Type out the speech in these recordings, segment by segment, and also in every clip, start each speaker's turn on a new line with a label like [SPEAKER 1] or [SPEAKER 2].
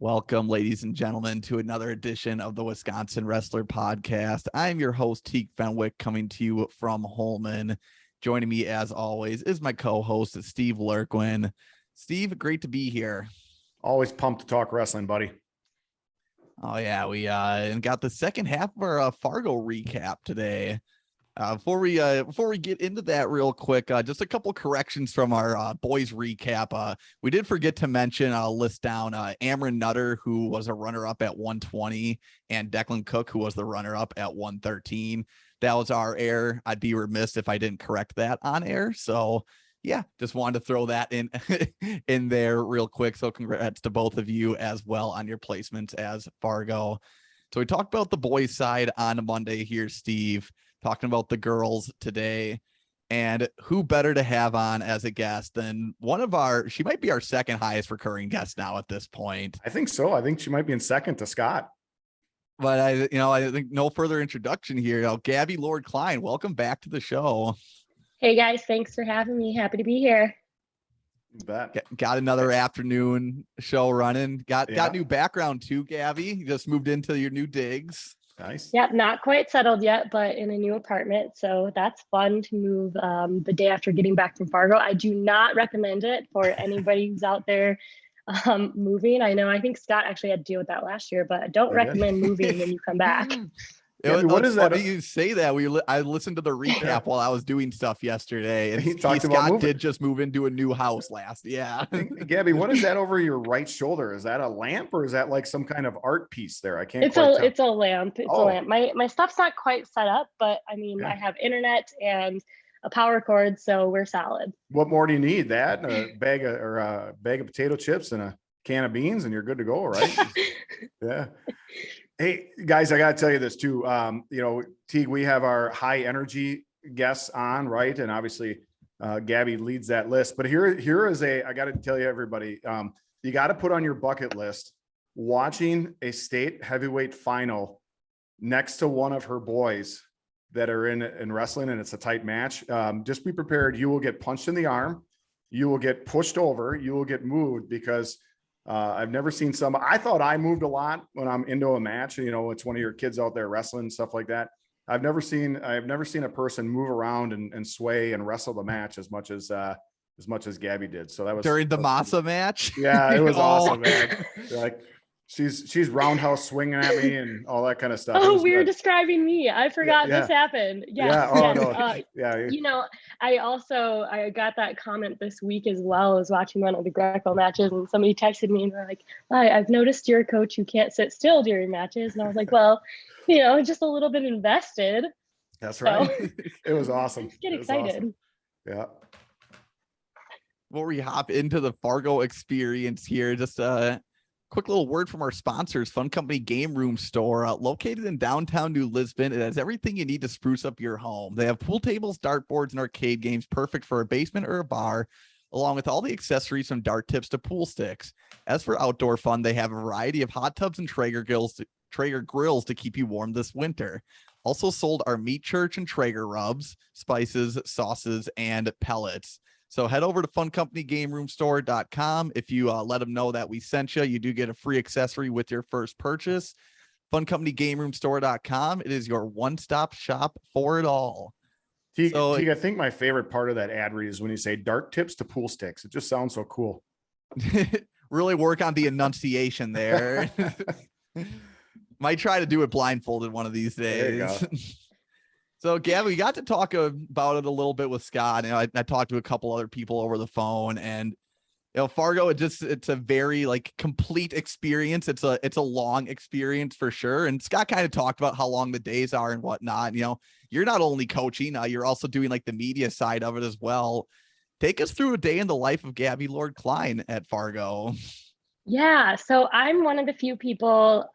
[SPEAKER 1] Welcome, ladies and gentlemen, to another edition of the Wisconsin Wrestler Podcast. I'm your host, Teek Fenwick, coming to you from Holman. Joining me, as always, is my co-host, Steve Lord-Klein. Steve, great to be here.
[SPEAKER 2] Always pumped to talk wrestling, buddy.
[SPEAKER 1] Oh, yeah, we got the second half of our Fargo recap today. Before we get into that real quick, just a couple corrections from our boys recap. We did forget to mention, list down Amron Nutter, who was a runner-up at 120, and Declan Cook, who was the runner-up at 113. That was our error. I'd be remiss if I didn't correct that on air. So yeah, just wanted to throw that in in there real quick. So congrats to both of you as well on your placements as Fargo. So we talked about the boys side on Monday here, Steve. Talking about the girls today, and who better to have on as a guest than she might be our second highest recurring guest now at this point.
[SPEAKER 2] I think so. I think she might be in second to Scott.
[SPEAKER 1] But I think no further introduction here. Gabby Lord-Klein, welcome back to the show.
[SPEAKER 3] Hey guys, thanks for having me. Happy to be here.
[SPEAKER 2] You bet.
[SPEAKER 1] Got another afternoon show running. Got new background too, Gabby. You just moved into your new digs.
[SPEAKER 2] Nice.
[SPEAKER 3] Yep, not quite settled yet, but in a new apartment. So that's fun to move the day after getting back from Fargo. I do not recommend it for anybody who's out there moving. I think Scott actually had to deal with that last year, but I don't recommend moving when you come back.
[SPEAKER 2] What is that?
[SPEAKER 1] You say that I listened to the recap while I was doing stuff yesterday, and Scott did just move into a new house last. Yeah,
[SPEAKER 2] Gabby, what is that over your right shoulder? Is that a lamp or is that like some kind of art piece there? I can't.
[SPEAKER 3] It's a lamp. It's a lamp. My stuff's not quite set up, but I have internet and a power cord, so we're solid.
[SPEAKER 2] What more do you need? That a bag of potato chips and a can of beans, and you're good to go, right? Yeah. Hey guys, I got to tell you this too. Teague, we have our high energy guests on, right? And obviously Gabby leads that list, but here is I got to tell you, everybody, you got to put on your bucket list watching a state heavyweight final next to one of her boys that are in wrestling, and it's a tight match. Just be prepared. You will get punched in the arm. You will get pushed over. You will get moved because I've never seen I thought I moved a lot when I'm into a match. It's one of your kids out there wrestling and stuff like that. I've never seen a person move around and sway and wrestle the match as much as Gabby did. So that was
[SPEAKER 1] during the Masa match.
[SPEAKER 2] Yeah, it was awesome, man. Like she's roundhouse swinging at me and all that kind of stuff.
[SPEAKER 3] Oh, we were describing me. I forgot this happened. Yes,
[SPEAKER 2] yeah.
[SPEAKER 3] Oh, no. I got that comment this week as well. I was watching one of the Greco matches, and somebody texted me and they're like, "Hi, I've noticed you're a coach who can't sit still during matches." And I was like, well, just a little bit invested.
[SPEAKER 2] That's right. So, it was awesome.
[SPEAKER 3] Get excited.
[SPEAKER 2] Awesome. Yeah.
[SPEAKER 1] Before we hop into the Fargo experience here, just quick little word from our sponsors, Fun Company Game Room Store, located in downtown New Lisbon. It has everything you need to spruce up your home. They have pool tables, dartboards, and arcade games, perfect for a basement or a bar, along with all the accessories from dart tips to pool sticks. As for outdoor fun, they have a variety of hot tubs and Traeger grills to keep you warm this winter. Also sold are meat church and Traeger rubs, spices, sauces, and pellets. So head over to funcompanygameroomstore.com. If you let them know that we sent you, you do get a free accessory with your first purchase. Funcompanygameroomstore.com. It is your one-stop shop for it all.
[SPEAKER 2] Teague, I think my favorite part of that ad read is when you say dart tips to pool sticks. It just sounds so cool.
[SPEAKER 1] Really work on the enunciation there. Might try to do it blindfolded one of these days.
[SPEAKER 2] There you go.
[SPEAKER 1] So, Gabby, we got to talk about it a little bit with Scott, and I talked to a couple other people over the phone, and Fargo, it's a very complete experience. It's a long experience for sure. And Scott kind of talked about how long the days are and whatnot. You're not only coaching, you're also doing the media side of it as well. Take us through a day in the life of Gabby Lord-Klein at Fargo.
[SPEAKER 3] Yeah, so I'm one of the few people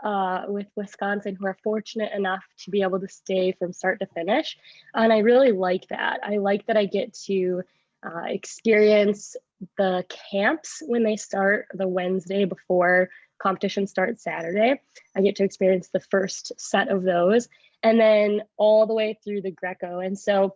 [SPEAKER 3] with Wisconsin who are fortunate enough to be able to stay from start to finish. And I really like that. I like that I get to experience the camps when they start the Wednesday before competition starts Saturday. I get to experience the first set of those and then all the way through the Greco. And so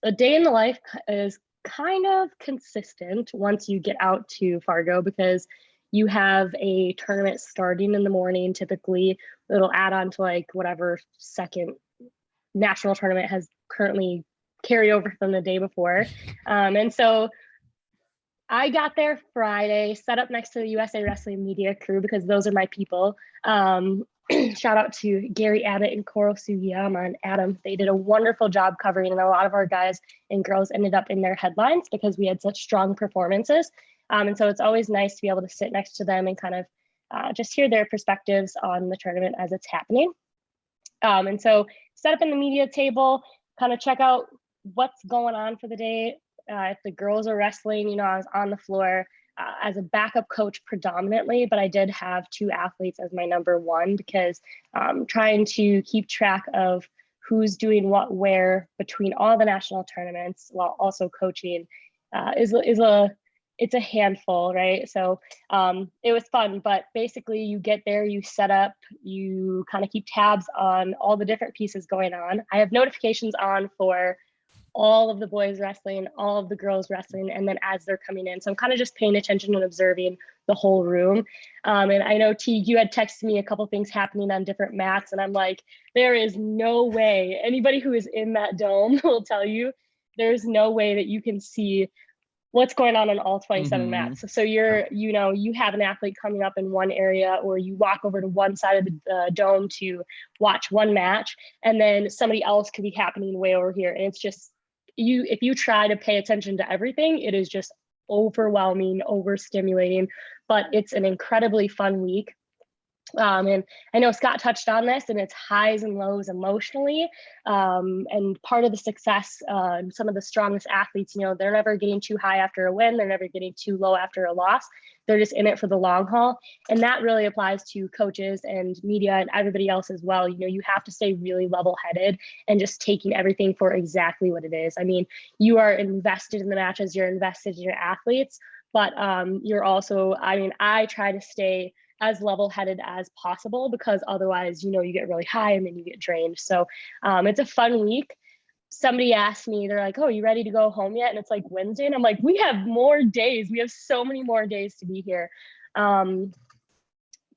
[SPEAKER 3] a day in the life is kind of consistent once you get out to Fargo because you have a tournament starting in the morning. Typically, it'll add on to like whatever second national tournament has currently carried over from the day before. And so I got there Friday, set up next to the USA Wrestling media crew because those are my people. Shout out to Gary Abbott and Koro Sugiyama and Adam. They did a wonderful job covering, and a lot of our guys and girls ended up in their headlines because we had such strong performances. And so it's always nice to be able to sit next to them and kind of just hear their perspectives on the tournament as it's happening. And so set up in the media table, kind of check out what's going on for the day. If the girls are wrestling, you know, I was on the floor as a backup coach predominantly, but I did have 2 athletes as my number one because trying to keep track of who's doing what where between all the national tournaments while also coaching it's a handful, right? So it was fun, but basically you get there, you set up, you kind of keep tabs on all the different pieces going on. I have notifications on for all of the boys wrestling, all of the girls wrestling, and then as they're coming in. So I'm kind of just paying attention and observing the whole room. And I know, Teague, you had texted me a couple things happening on different mats, and I'm like, there is no way, anybody who is in that dome will tell you, there's no way that you can see what's going on all 27 mats. So you have an athlete coming up in one area, or you walk over to one side of the dome to watch one match, and then somebody else could be happening way over here. And it's just, if you try to pay attention to everything, it is just overwhelming, overstimulating, but it's an incredibly fun week. And I know Scott touched on this, and it's highs and lows emotionally. And part of the success, some of the strongest athletes, you know, they're never getting too high after a win. They're never getting too low after a loss. They're just in it for the long haul. And that really applies to coaches and media and everybody else as well. You know, you have to stay really level-headed and just taking everything for exactly what it is. I mean, you are invested in the matches, you're invested in your athletes, but you're also, I try to stay as level-headed as possible, because otherwise, you know, you get really high and then you get drained. So it's a fun week. Somebody asked me, they're like, oh, you ready to go home yet? And it's like Wednesday. And I'm like, we have more days. We have so many more days to be here.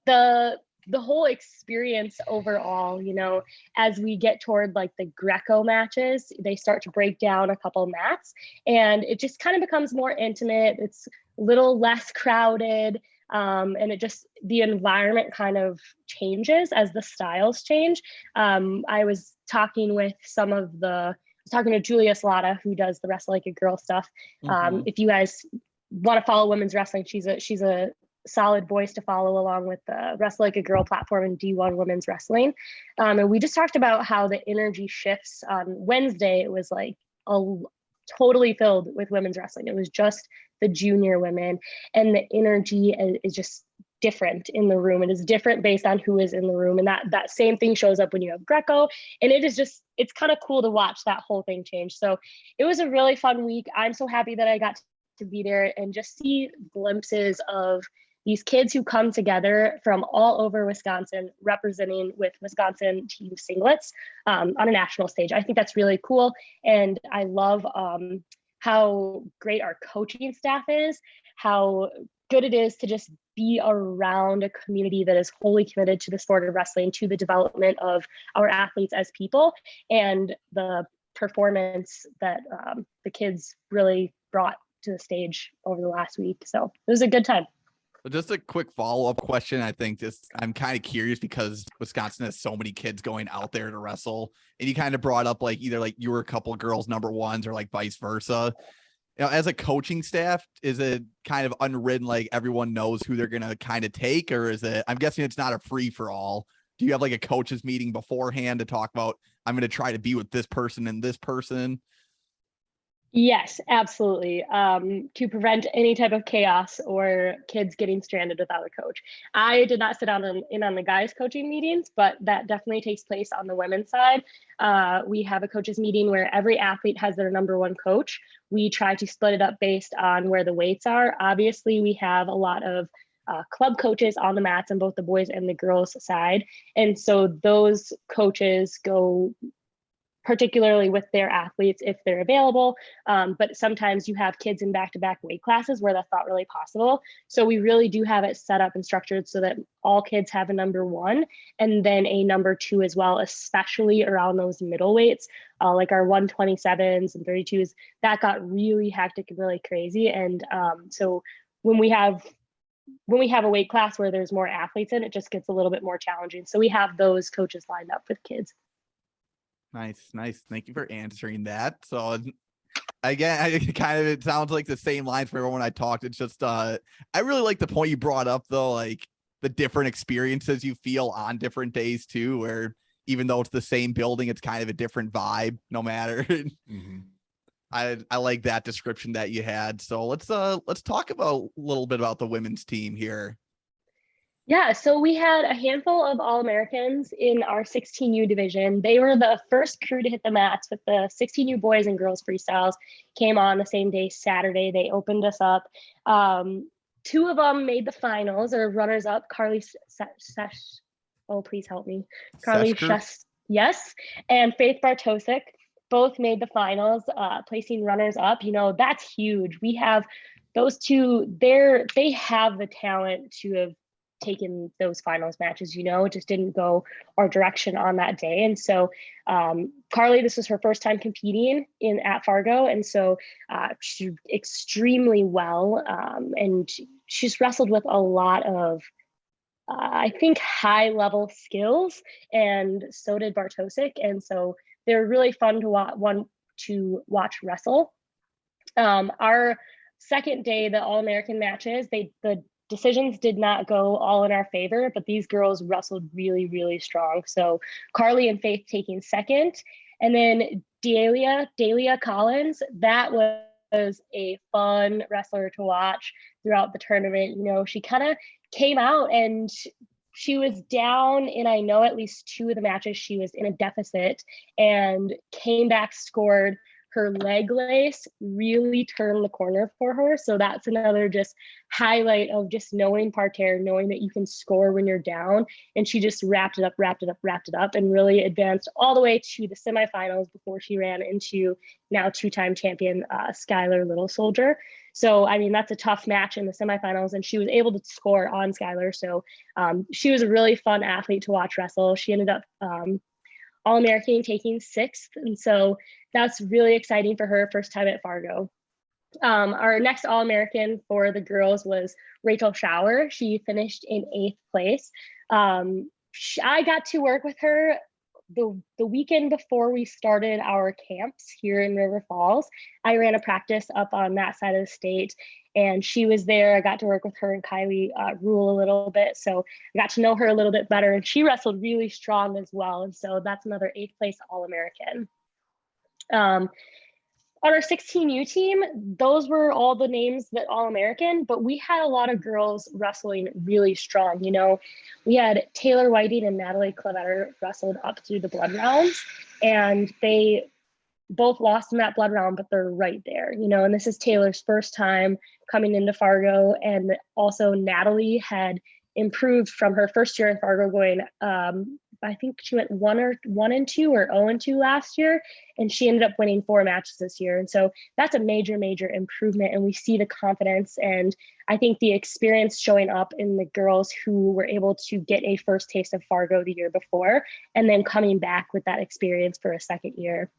[SPEAKER 3] The whole experience overall, you know, as we get toward like the Greco matches, they start to break down a couple mats, and it just kind of becomes more intimate. It's a little less crowded. And it just, the environment kind of changes as the styles change. I was talking to Julia Slata, who does the Wrestle Like a Girl stuff. If you guys want to follow women's wrestling, she's a solid voice to follow along with the Wrestle Like a Girl platform and D1 women's wrestling. And we just talked about how the energy shifts. On Wednesday, it was like totally filled with women's wrestling. It was just the junior women, and the energy is just different in the room. It is different based on who is in the room. And that same thing shows up when you have Greco. And it is just, it's kind of cool to watch that whole thing change. So it was a really fun week. I'm so happy that I got to be there and just see glimpses of these kids who come together from all over Wisconsin, representing with Wisconsin team singlets on a national stage. I think that's really cool. And I love how great our coaching staff is, how good it is to just be around a community that is wholly committed to the sport of wrestling, to the development of our athletes as people, and the performance that the kids really brought to the stage over the last week. So it was a good time.
[SPEAKER 1] Just a quick follow-up question. I'm kind of curious because Wisconsin has so many kids going out there to wrestle, and you kind of brought up like either like you were a couple of girls number ones or like vice versa. You know, as a coaching staff, is it kind of unwritten, like everyone knows who they're going to kind of take, or is it, I'm guessing it's not a free for all. Do you have like a coaches meeting beforehand to talk about, I'm going to try to be with this person and this person?
[SPEAKER 3] Yes, absolutely. To prevent any type of chaos or kids getting stranded without a coach. I did not sit down in on the guys coaching meetings, but that definitely takes place on the women's side. We have a coaches meeting where every athlete has their number one coach. We try to split it up based on where the weights are. Obviously, we have a lot of club coaches on the mats on both the boys and the girls side. And so those coaches go particularly with their athletes if they're available. But sometimes you have kids in back-to-back weight classes where that's not really possible. So we really do have it set up and structured so that all kids have a number one and then a number two as well, especially around those middle weights, like our 127s and 32s. That got really hectic and really crazy. And so when we have a weight class where there's more athletes in, it just gets a little bit more challenging. So we have those coaches lined up with kids.
[SPEAKER 1] Nice. Thank you for answering that. So again, it sounds like the same line for everyone I talked. It's just I really like the point you brought up though, like the different experiences you feel on different days too, where even though it's the same building, it's kind of a different vibe no matter.
[SPEAKER 2] Mm-hmm.
[SPEAKER 1] I like that description that you had. So let's talk about a little bit about the women's team here.
[SPEAKER 3] Yeah, so we had a handful of All-Americans in our 16U division. They were the first crew to hit the mats with the 16U boys and girls freestyles. Came on the same day, Saturday. They opened us up. Two of them made the finals or runners up. Carly oh, please help me. Carly yes, and Faith Bartosik both made the finals, placing runners up. You know, that's huge. We have those two. They have the talent to have taken those finals matches, you know, it just didn't go our direction on that day. And so Carly, this was her first time competing at Fargo. And so she did extremely well. And she's wrestled with a lot of, I think, high level skills, and so did Bartosik. And so they're really fun to watch wrestle. Our second day, the All-American matches, the decisions did not go all in our favor, but these girls wrestled really, really strong. So Carly and Faith taking second, and then Delia Collins, that was a fun wrestler to watch throughout the tournament. You know, she kind of came out and she was down in, I know, at least two of the matches she was in a deficit, and came back, scored. Her leg lace really turned the corner for her. So that's another just highlight of just knowing parterre, knowing that you can score when you're down. And she just wrapped it up, and really advanced all the way to the semifinals before she ran into now two-time champion Skylar Little Soldier. So, I mean, that's a tough match in the semifinals, and she was able to score on Skylar. So she was a really fun athlete to watch wrestle. She ended up All-American taking sixth. And so that's really exciting for her, first time at Fargo. Our next All-American for the girls was Rachel Schauer. She finished in 8th place. I got to work with her the weekend before we started our camps here in River Falls. I ran a practice up on that side of the state, and she was there. I got to work with her and Kylie Rule a little bit. So I got to know her a little bit better, and she wrestled really strong as well. And so that's another 8th place All-American. On our 16U team, those were all the names that All-American, but we had a lot of girls wrestling really strong. You know, we had Taylor Whiting and Natalie Clavetter wrestled up through the blood rounds, and they both lost in that blood round, but they're right there, you know, and this is Taylor's first time coming into Fargo. And also Natalie had improved from her first year in Fargo, going, I think she went 1-2 or 0-2 last year, and she ended up winning 4 matches this year. And so that's a major improvement, and we see the confidence and I think the experience showing up in the girls who were able to get a first taste of Fargo the year before, and then coming back with that experience for a second year.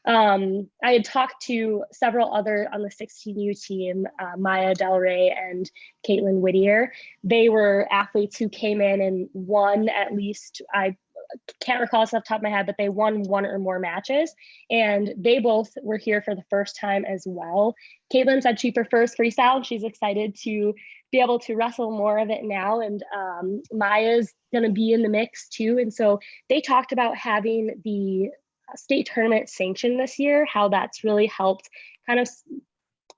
[SPEAKER 3] I had talked to several other on the 16U team, Maya Del Rey and Caitlin Whittier. They were athletes who came in and won at least, I can't recall off the top of my head, but they won 1 or more matches, and they both were here for the first time as well. Caitlin said she prefers freestyle. She's excited to be able to wrestle more of it now, and Maya's gonna be in the mix too. And so they talked about having the state tournament sanctioned this year, how that's really helped kind of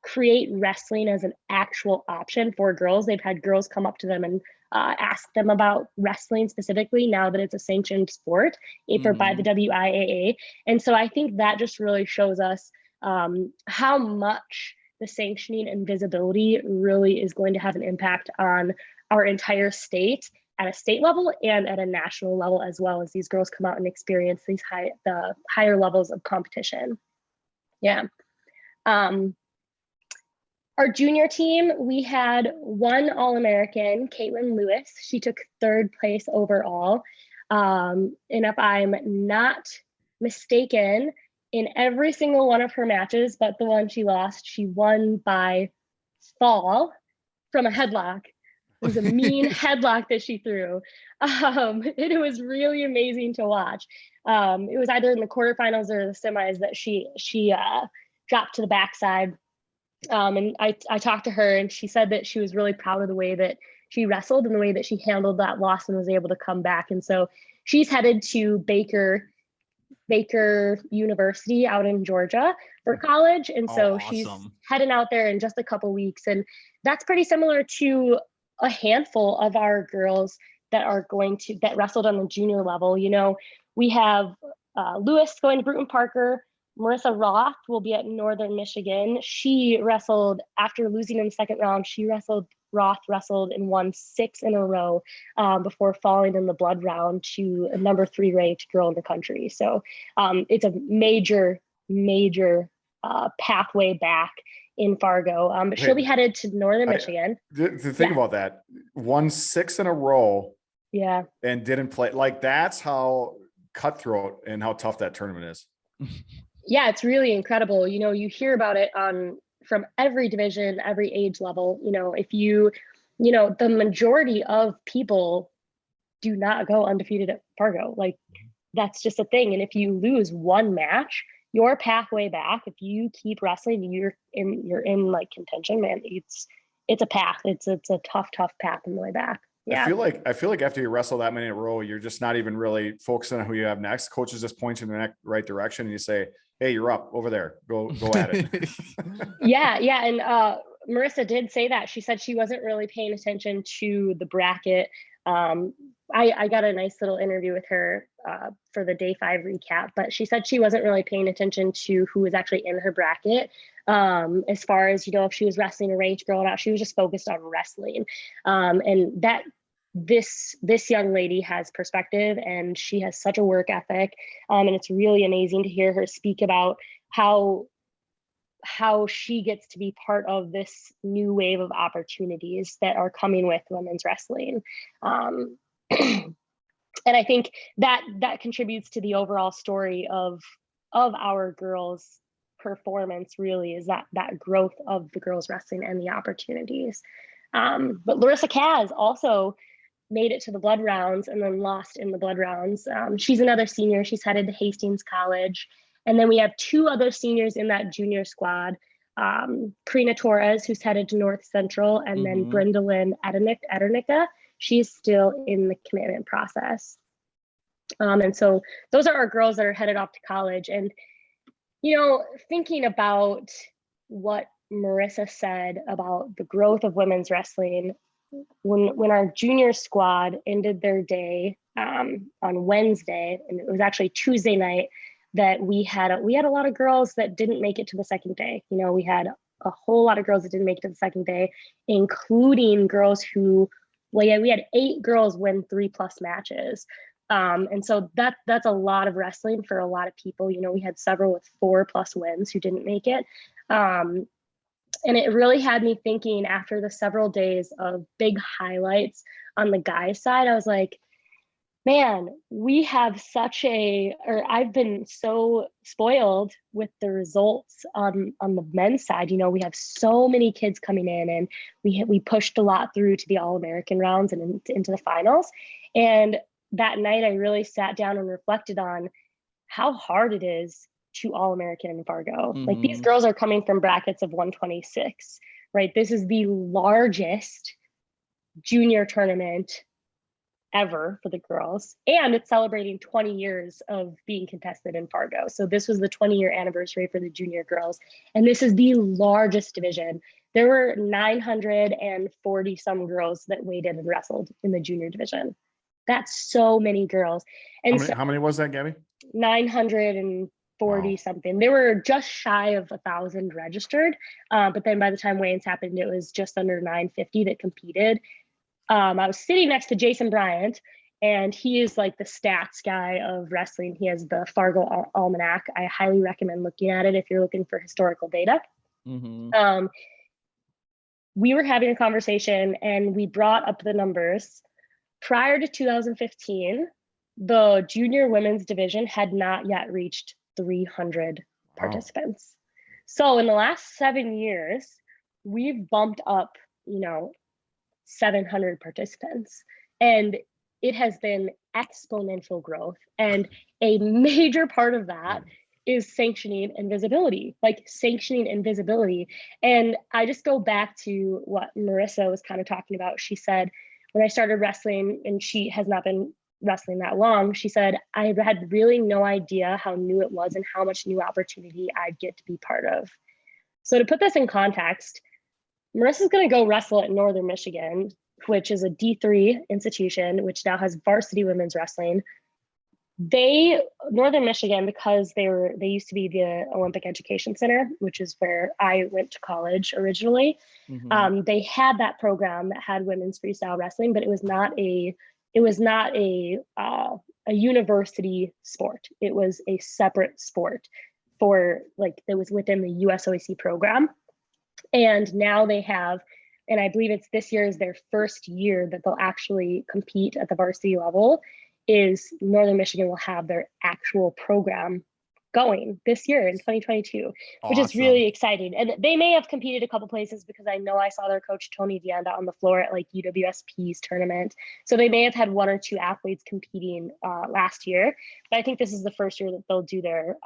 [SPEAKER 3] create wrestling as an actual option for girls. They've had girls come up to them and ask them about wrestling specifically now that it's a sanctioned sport by the WIAA. And so I think that just really shows us how much the sanctioning and visibility really is going to have an impact on our entire state at a state level and at a national level, as well as these girls come out and experience the higher levels of competition. Yeah. Our junior team, we had one All-American, Caitlin Lewis. She took 3rd place overall. And if I'm not mistaken, in every single one of her matches, but the one she lost, she won by fall from a headlock. It was a mean headlock that she threw. It was really amazing to watch. It was either in the quarterfinals or the semis that she dropped to the backside. And I talked to her, and she said that she was really proud of the way that she wrestled and the way that she handled that loss and was able to come back. And so she's headed to Baker University out in Georgia for college. And so she's heading out there in just a couple weeks. And that's pretty similar to a handful of our girls that wrestled on the junior level. You know, we have Lewis going to Bruton Parker. Marissa Roth will be at Northern Michigan. She wrestled after losing in the 2nd round. Roth wrestled and won 6 in a row before falling in the blood round to a number 3 ranked girl in the country. So it's a major pathway back in Fargo. But she'll be headed to Northern Michigan.
[SPEAKER 2] To think about that, won 6 in a row.
[SPEAKER 3] Yeah.
[SPEAKER 2] And didn't play. Like, that's how cutthroat and how tough that tournament is.
[SPEAKER 3] Yeah, it's really incredible. You know, you hear about it from every division, every age level. You know, the majority of people do not go undefeated at Fargo. Like, that's just a thing. And if you lose one match, your pathway back, if you keep wrestling, you're in like contention, man. It's a path. It's a tough path on the way back. Yeah.
[SPEAKER 2] I feel like after you wrestle that many in a row, you're just not even really focusing on who you have next. Coaches just point you in the right direction, and you say, "Hey, you're up over there. Go at it."
[SPEAKER 3] Yeah. And Marissa did say that. She said she wasn't really paying attention to the bracket. I got a nice little interview with her for the day 5 recap, but she said she wasn't really paying attention to who was actually in her bracket. As far as, you know, if she was wrestling a ranked girl or not, she was just focused on wrestling. And that this young lady has perspective, and she has such a work ethic. And it's really amazing to hear her speak about how she gets to be part of this new wave of opportunities that are coming with women's wrestling. And I think that contributes to the overall story of our girls' performance, really, is that growth of the girls wrestling and the opportunities. But Larissa Kaz also made it to the blood rounds and then lost in the blood rounds. She's another senior. She's headed to Hastings College. And then we have 2 other seniors in that junior squad. Karina Torres, who's headed to North Central, and then Brenda Lynn Edernicka. She's still in the commitment process. And so those are our girls that are headed off to college. And, you know, thinking about what Marissa said about the growth of women's wrestling, when our junior squad ended their day on Wednesday, and it was actually Tuesday night, that we had a lot of girls that didn't make it to the second day. You know, we had a whole lot of girls that didn't make it to the second day, including girls who, we had 8 girls win 3+ matches. And so that's a lot of wrestling for a lot of people. You know, we had several with 4+ wins who didn't make it. And it really had me thinking, after the several days of big highlights on the guys' side, I was like, man, I've been so spoiled with the results on the men's side. You know, we have so many kids coming in, and we pushed a lot through to the All-American rounds and into the finals. And that night, I really sat down and reflected on how hard it is to All-American in Fargo. Like, these girls are coming from brackets of 126, right? This is the largest junior tournament ever for the girls, and it's celebrating 20 years of being contested in Fargo. So this was the 20-year anniversary for the junior girls, and this is the largest division. There were 940 some girls that weighed in and wrestled in the junior division. That's so many girls. And
[SPEAKER 2] how many was that, Gabby?
[SPEAKER 3] 940 something. They were just shy of 1,000 registered, but then by the time weigh-ins happened, it was just under 950 that competed. I was sitting next to Jason Bryant, and he is like the stats guy of wrestling. He has the Fargo Almanac. I highly recommend looking at it if you're looking for historical data. We were having a conversation and we brought up the numbers. Prior to 2015, the junior women's division had not yet reached 300 participants. So in the last 7 years, we've bumped up, 700 participants. And it has been exponential growth. And a major part of that is sanctioning and visibility, And I just go back to what Marissa was kind of talking about. She said, when I started wrestling, and she has not been wrestling that long, she said, I had really no idea how new it was and how much new opportunity I'd get to be part of. So to put this in context, Marissa's going to go wrestle at Northern Michigan, which is a D3 institution, which now has varsity women's wrestling. Northern Michigan, because they used to be the Olympic Education Center, which is where I went to college originally. They had that program that had women's freestyle wrestling, but it was not a university sport. It was a separate sport that was within the USOAC program. And now they have, and I believe it's this year is their first year that they'll actually compete at the varsity level, is Northern Michigan will have their actual program going this year in 2022, which is really exciting. And they may have competed a couple places, because I know I saw their coach Tony Vianda on the floor at like UWSP's tournament. So they may have had 1 or 2 athletes competing last year, but I think this is the first year that they'll do their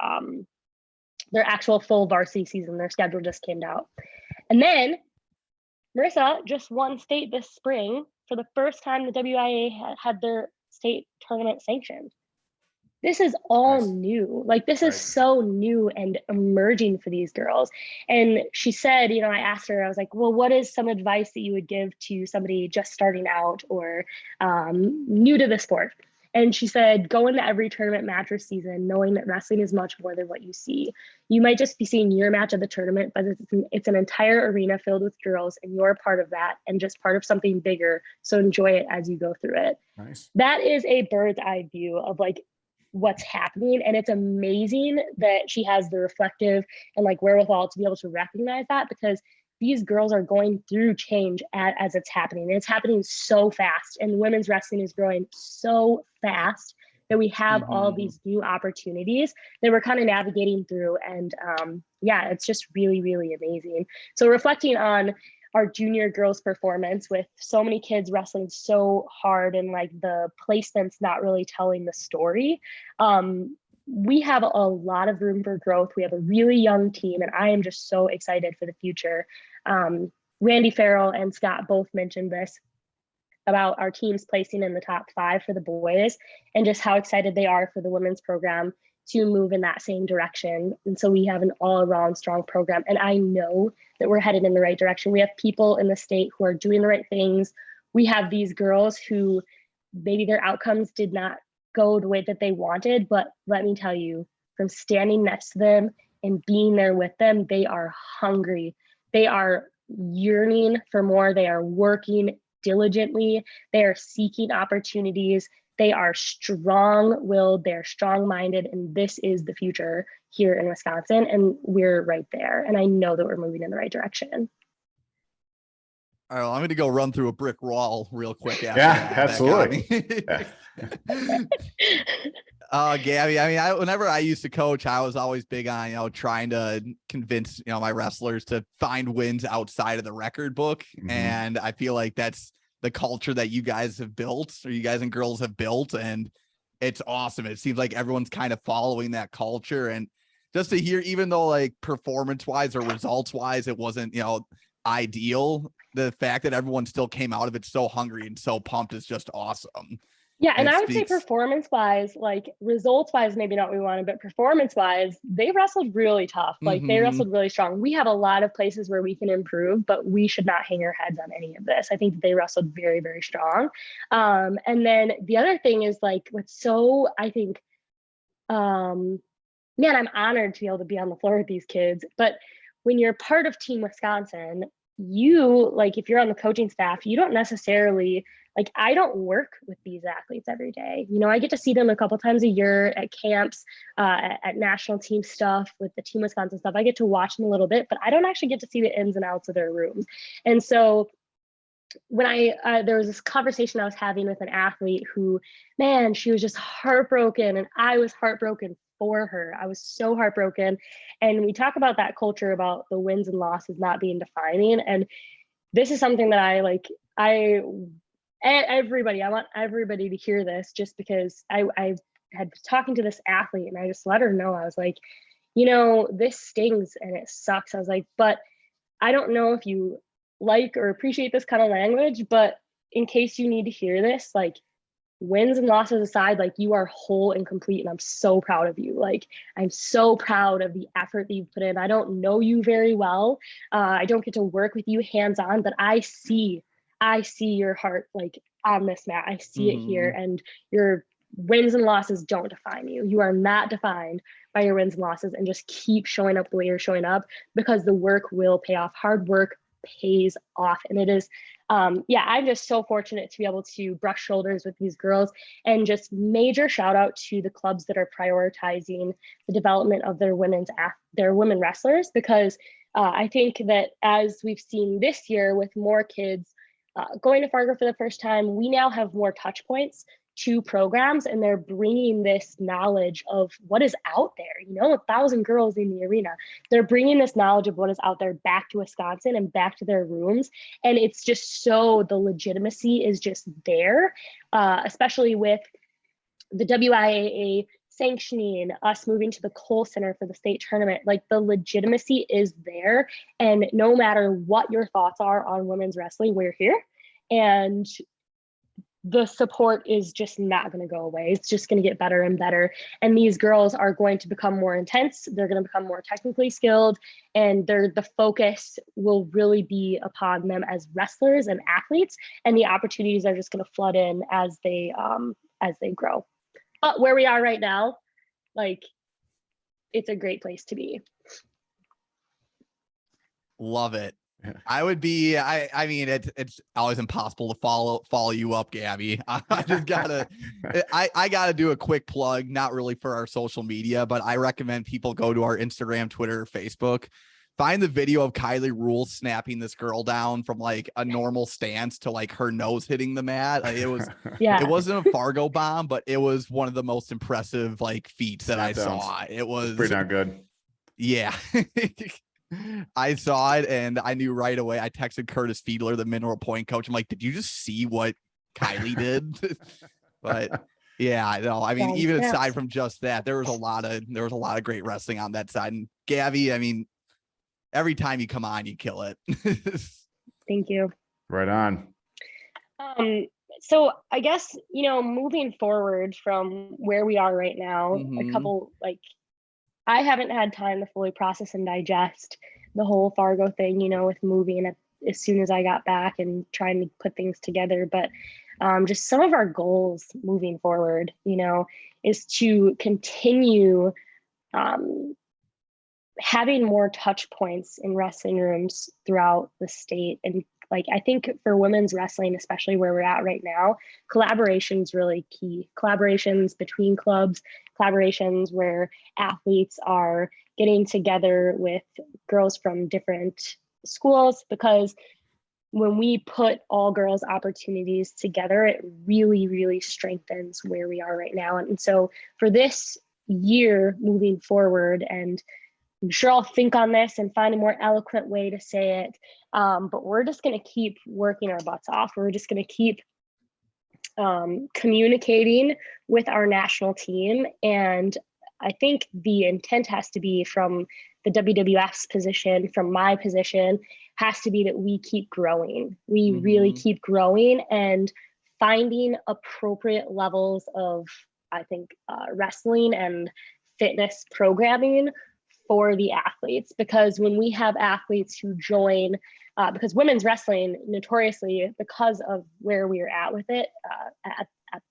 [SPEAKER 3] actual full varsity season. Their schedule just came out. And then Marissa just won state this spring for the first time. The WIA had their state tournament sanctioned. This is all new. This is so new and emerging for these girls. And she said, I asked her, I was like, well, what is some advice that you would give to somebody just starting out or new to the sport? And she said, go into every tournament match or season knowing that wrestling is much more than what you see. You might just be seeing your match of the tournament, but it's an entire arena filled with girls, and you're part of that and just part of something bigger. So enjoy it as you go through it.
[SPEAKER 2] Nice.
[SPEAKER 3] That is a bird's eye view of what's happening. And it's amazing that she has the reflective and wherewithal to be able to recognize that, because these girls are going through change as it's happening. And it's happening so fast. And women's wrestling is growing so fast that we have all these new opportunities that we're kind of navigating through. And it's just really, really amazing. So reflecting on our junior girls performance, with so many kids wrestling so hard and the placements not really telling the story, we have a lot of room for growth. We have a really young team, and I am just so excited for the future. Randy Farrell and Scott both mentioned this about our teams placing in the top 5 for the boys, and just how excited they are for the women's program to move in that same direction. And so we have an all-around strong program, and I know that we're headed in the right direction. We have people in the state who are doing the right things. We have these girls who maybe their outcomes did not go the way that they wanted, but let me tell you, from standing next to them and being there with them, they are hungry. They are yearning for more. They are working diligently. They are seeking opportunities. They are strong-willed. They're strong-minded, and this is the future here in Wisconsin, and we're right there. And I know that we're moving in the right direction.
[SPEAKER 1] All right, well, I'm going to go run through a brick wall real quick. After
[SPEAKER 2] Absolutely.
[SPEAKER 1] Gabby, whenever I used to coach, I was always big on, trying to convince, my wrestlers to find wins outside of the record book. And I feel like that's the culture that you guys have built, or you guys and girls have built. And it's awesome. It seems like everyone's kind of following that culture. And just to hear, even though performance wise or results wise, it wasn't, ideal, the fact that everyone still came out of it so hungry and so pumped is just awesome.
[SPEAKER 3] Yeah, and I would say performance-wise, results-wise, maybe not what we wanted, but performance-wise, they wrestled really tough. They wrestled really strong. We have a lot of places where we can improve, but we should not hang our heads on any of this. I think that they wrestled very, very strong. And then the other thing is what's so, I think, man, I'm honored to be able to be on the floor with these kids. But when you're part of Team Wisconsin, you, like, if you're on the coaching staff, you don't necessarily, like, I don't work with these athletes every day. You know, I get to see them a couple times a year at camps, at national team stuff with the Team Wisconsin stuff. I get to watch them a little bit, but I don't actually get to see the ins and outs of their rooms. And so when there was this conversation I was having with an athlete who, man, she was just heartbroken, and I was heartbroken for her. I was so heartbroken. And we talk about that culture about the wins and losses not being defining. And this is something that I want everybody to hear this, just because I had talking to this athlete, and I just let her know, I was like, you know, this stings and it sucks. I was like, but I don't know if you like or appreciate this kind of language, but in case you need to hear this, like, wins and losses aside, like, you are whole and complete, and I'm so proud of you. Like, I'm so proud of the effort that you've put in. I don't know you very well. I don't get to work with you hands-on, but I see your heart, like, on this mat. I see it here, and your wins and losses don't define you. You are not defined by your wins and losses, and just keep showing up the way you're showing up, because the work will pay off. Hard work pays off. And it is, I'm just so fortunate to be able to brush shoulders with these girls, and just major shout out to the clubs that are prioritizing the development of their women wrestlers, because I think that, as we've seen this year with more kids going to Fargo for the first time, we now have more touch points to programs, and they're bringing this knowledge of what is out there. You know, 1,000 girls in the arena, they're bringing this knowledge of what is out there back to Wisconsin and back to their rooms. And it's just, so the legitimacy is just there, especially with the WIAA sanctioning us moving to the Cole Center for the state tournament. Like, the legitimacy is there, and no matter what your thoughts are on women's wrestling, we're here, and the support is just not going to go away. It's just going to get better and better. And these girls are going to become more intense. They're going to become more technically skilled, and the focus will really be upon them as wrestlers and athletes. And the opportunities are just going to flood in as they grow. But where we are right now, like, it's a great place to be.
[SPEAKER 1] Love it. I would be, I mean, it's always impossible to follow you up, Gabby. I just gotta, I gotta do a quick plug, not really for our social media, but I recommend people go to our Instagram, Twitter, Facebook, find the video of Kylie Rule snapping this girl down from, like, a normal stance to, like, her nose hitting the mat. Like, it was, it wasn't a Fargo bomb, but it was one of the most impressive, like, feats that I saw. It was
[SPEAKER 2] pretty darn good.
[SPEAKER 1] Yeah. I saw it, and I knew right away. I texted Curtis Fiedler, the mineral point coach. I'm like, did you just see what Kylie did? But yeah, no, I mean, even aside from just that, there was a lot of great wrestling on that side. And Gabby, I mean, every time you come on, you kill it.
[SPEAKER 3] Thank you.
[SPEAKER 2] Right on.
[SPEAKER 3] So I guess, you know, moving forward from where we are right now, a couple, like, I haven't had time to fully process and digest the whole Fargo thing, you know, with moving as soon as I got back and trying to put things together. But just some of our goals moving forward, you know, is to continue having more touch points in wrestling rooms throughout the state. And, like, I think for women's wrestling, especially where we're at right now, collaboration is really key. Collaborations between clubs, collaborations where athletes are getting together with girls from different schools, because when we put all girls opportunities together, it really, really strengthens where we are right now. And so for this year moving forward, and I'm sure I'll think on this and find a more eloquent way to say it, but we're just going to keep working our butts off. We're just going to keep communicating with our national team. And I think the intent has to be, from the WWF's position, from my position, has to be that we keep growing. We really keep growing and finding appropriate levels of, I think, wrestling and fitness programming for the athletes. Because when we have athletes who join, because women's wrestling notoriously, because of where we're at with it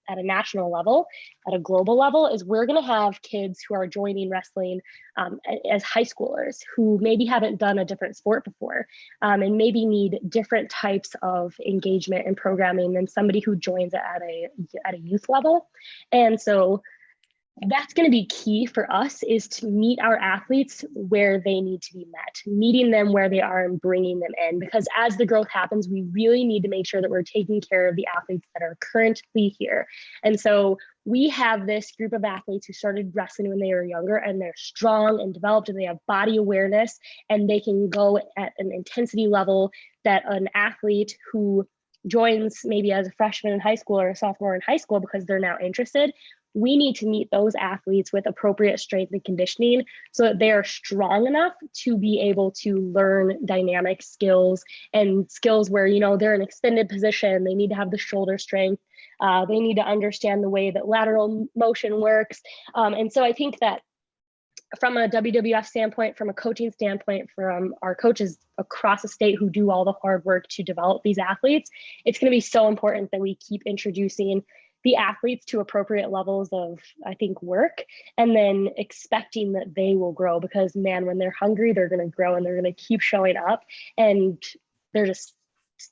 [SPEAKER 3] at at a national level, at a global level, is we're going to have kids who are joining wrestling as high schoolers who maybe haven't done a different sport before, and maybe need different types of engagement and programming than somebody who joins it at a youth level. And so that's going to be key for us, is to meet our athletes where they need to be met, meeting them where they are and bringing them in. Because as the growth happens, we really need to make sure that we're taking care of the athletes that are currently here. And so we have this group of athletes who started wrestling when they were younger, and they're strong and developed, and they have body awareness, and they can go at an intensity level that an athlete who joins maybe as a freshman in high school or a sophomore in high school because they're now interested. We need to meet those athletes with appropriate strength and conditioning so that they are strong enough to be able to learn dynamic skills, and skills where, they're in extended position. They need to have the shoulder strength. They need to understand the way that lateral motion works. And so I think that from a WWF standpoint, from a coaching standpoint, from our coaches across the state who do all the hard work to develop these athletes, it's going to be so important that we keep introducing the athletes to appropriate levels of, I think, work, and then expecting that they will grow, because man, when they're hungry, they're going to grow and they're going to keep showing up. And there's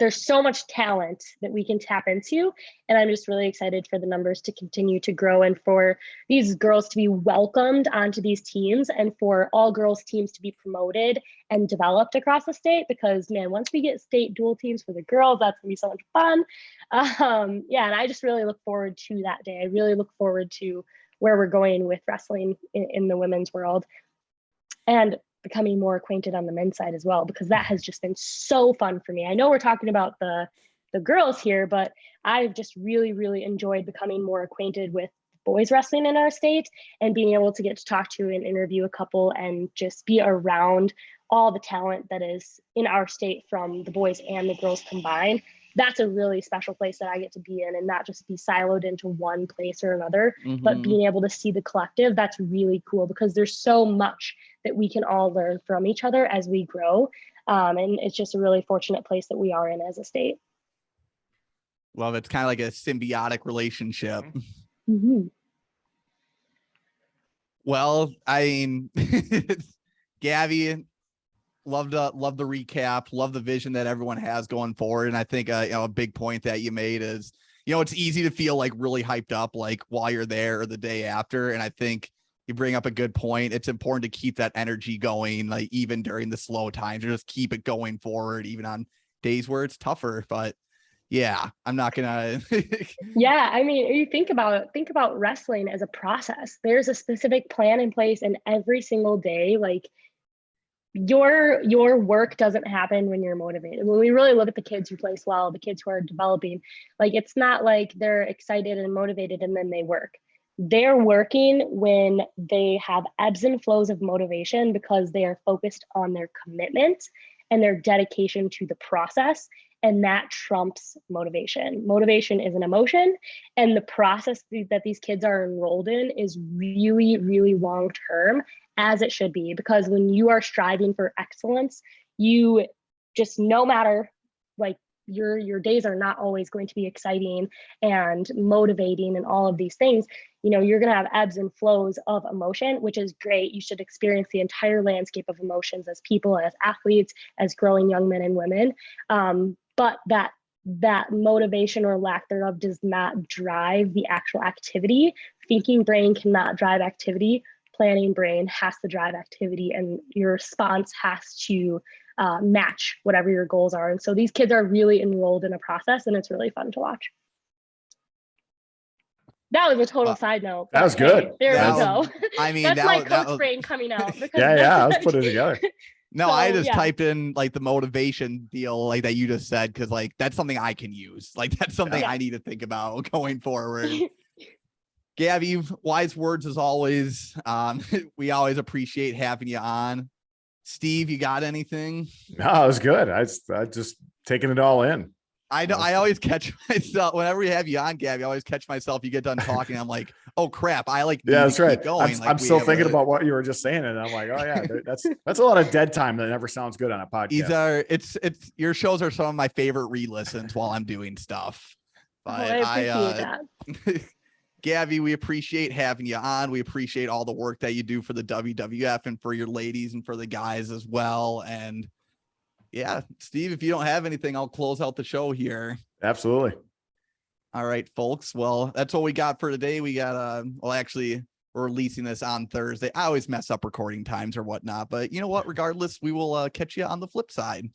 [SPEAKER 3] so much talent that we can tap into. And I'm just really excited for the numbers to continue to grow, and for these girls to be welcomed onto these teams, and for all girls teams to be promoted and developed across the state. Because man, once we get state dual teams for the girls, that's gonna be so much fun. And I just really look forward to that day. I really look forward to where we're going with wrestling in the women's world, and becoming more acquainted on the men's side as well, because that has just been so fun for me. I know we're talking about the girls here, but I've just really, really enjoyed becoming more acquainted with boys wrestling in our state, and being able to get to talk to and interview a couple and just be around all the talent that is in our state from the boys and the girls combined. That's a really special place that I get to be in, and not just be siloed into one place or another, but being able to see the collective. That's really cool, because there's so much that we can all learn from each other as we grow. And it's just a really fortunate place that we are in as a state.
[SPEAKER 1] Well, it's kind of like a symbiotic relationship.
[SPEAKER 3] Mm-hmm.
[SPEAKER 1] Well, I mean, Gabby, love the recap, love the vision that everyone has going forward. And I think a big point that you made is, it's easy to feel like really hyped up like while you're there or the day after. And I think you bring up a good point. It's important to keep that energy going, like even during the slow times, or just keep it going forward, even on days where it's tougher. But yeah, I'm not gonna.
[SPEAKER 3] Yeah, I mean, you think about wrestling as a process. There's a specific plan in place, and every single day, like, your work doesn't happen when you're motivated. When we really look at the kids who place well, the kids who are developing, like, it's not like they're excited and motivated and then they work. They're working when they have ebbs and flows of motivation, because they are focused on their commitment and their dedication to the process. And that trumps motivation. Motivation is an emotion, and the process that these kids are enrolled in is really, really long-term, as it should be. Because when you are striving for excellence, you just, no matter, like, your days are not always going to be exciting and motivating and all of these things. You're going to have ebbs and flows of emotion, which is great. You should experience the entire landscape of emotions as people, as athletes, as growing young men and women. But that motivation or lack thereof does not drive the actual activity. Thinking brain cannot drive activity. Planning brain has to drive activity, and your response has to match whatever your goals are. And so these kids are really enrolled in a process, and it's really fun to watch. That was a total side note.
[SPEAKER 2] That was good.
[SPEAKER 3] There
[SPEAKER 1] we
[SPEAKER 3] go.
[SPEAKER 1] I mean,
[SPEAKER 3] that's my coach brain coming out.
[SPEAKER 2] Yeah, I was putting it together.
[SPEAKER 1] No, so, I just typed in like the motivation deal like that you just said, because like that's something I can use. Like that's something I need to think about going forward. Gabby, wise words as always. We always appreciate having you on. Steve, you got anything?
[SPEAKER 2] No, it was good. I just taking it all in.
[SPEAKER 1] I know. I always catch myself whenever we have you on, Gabby. I always catch myself. You get done talking, I'm like, "Oh crap!" I like.
[SPEAKER 2] Yeah, that's right.
[SPEAKER 1] Going.
[SPEAKER 2] I'm still thinking about what you were just saying, and I'm like, "Oh yeah, that's a lot of dead time that never sounds good on a podcast."
[SPEAKER 1] These are it's your shows are some of my favorite re-listens while I'm doing stuff. But
[SPEAKER 3] I appreciate that.
[SPEAKER 1] Gabby, we appreciate having you on. We appreciate all the work that you do for the WWF and for your ladies and for the guys as well. And yeah, Steve, if you don't have anything, I'll close out the show here.
[SPEAKER 2] Absolutely.
[SPEAKER 1] All right, folks. Well, that's what we got for today. We got, well, actually, we're releasing this on Thursday. I always mess up recording times or whatnot, but you know what? Regardless, we will catch you on the flip side.